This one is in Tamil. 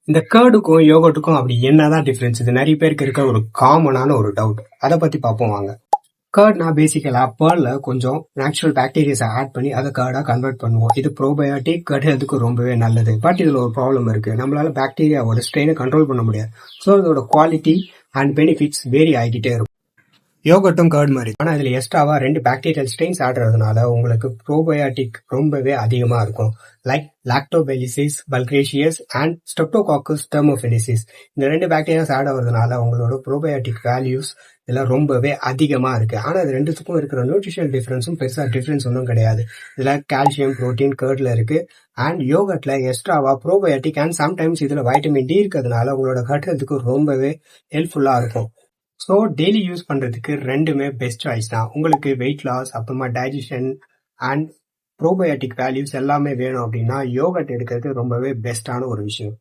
இந்த கர்டுக்கும் யோகர்ட்டுக்கும் அப்படி என்னதான் டிஃபரன்ஸ்? இது நிறைய பேருக்கு இருக்க ஒரு காமனான ஒரு டவுட். அதை பத்தி பார்ப்போம் வாங்க. கர்ட்னா பேசிக்கலா பேர்ல கொஞ்சம் நேச்சுரல் பாக்டீரியாஸை ஆட் பண்ணி அதை கர்டா கன்வெர்ட் பண்ணுவோம். இது ப்ரோபயோட்டிக் கர்ட் ஹெல்த்துக்கு ரொம்பவே நல்லது. பட் இதுல ஒரு ப்ராப்ளம் இருக்கு. நம்மளால பாக்டீரியாவோட ஸ்ட்ரெயினை கண்ட்ரோல் பண்ண முடியாது. ஸோ இதோட குவாலிட்டி அண்ட் பெனிஃபிட்ஸ் வேரி ஆகிக்கிட்டே இருக்கும். யோகர்ட்டும் கர்ட் மாதிரி, ஆனா இதுல எக்ஸ்ட்ராவா 2 பாக்டீரியல் ஸ்ட்ரெயின்ஸ் ஆடுறதுனால உங்களுக்கு ப்ரோபயோட்டிக் ரொம்பவே அதிகமா இருக்கும். Like Lactobacillus bulgaricus and Streptococcus thermophilus. இந்த 2 பாக்டீரியாஸ் ஆட் ஆகுறதுனால உங்களோட ப்ரோபயோட்டிக் வேல்யூஸ் இதெல்லாம் ரொம்பவே அதிகமா இருக்கு. ஆனா இது ரெண்டுத்துக்கும் இருக்கிற நியூட்ரிஷனல் டிஃபரன்ஸும் பெருசா டிஃபரன்ஸ் ஒன்றும் கிடையாது. இதுல கால்சியம் புரோட்டீன் கர்ட்ல இருக்கு அண்ட் யோகர்ட்ல எக்ஸ்ட்ராவா ப்ரோபயோட்டிக் அண்ட் சம்டைம்ஸ் இதுல வைட்டமின் டி இருக்கிறதுனால உங்களோட கட் ஹெல்த்துக்கு ரொம்பவே ஹெல்ப்ஃபுல்லா இருக்கும். ஸோ டெய்லி யூஸ் பண்றதுக்கு ரெண்டுமே பெஸ்ட் சாய்ஸ் தான். உங்களுக்கு வெயிட் லாஸ், அப்புறமா டைஜஷன் அண்ட் ப்ரோபயோட்டிக் வேல்யூஸ் எல்லாமே வேணும் அப்படின்னா யோகர்ட் எடுக்கிறது ரொம்பவே பெஸ்டான ஒரு விஷயம்.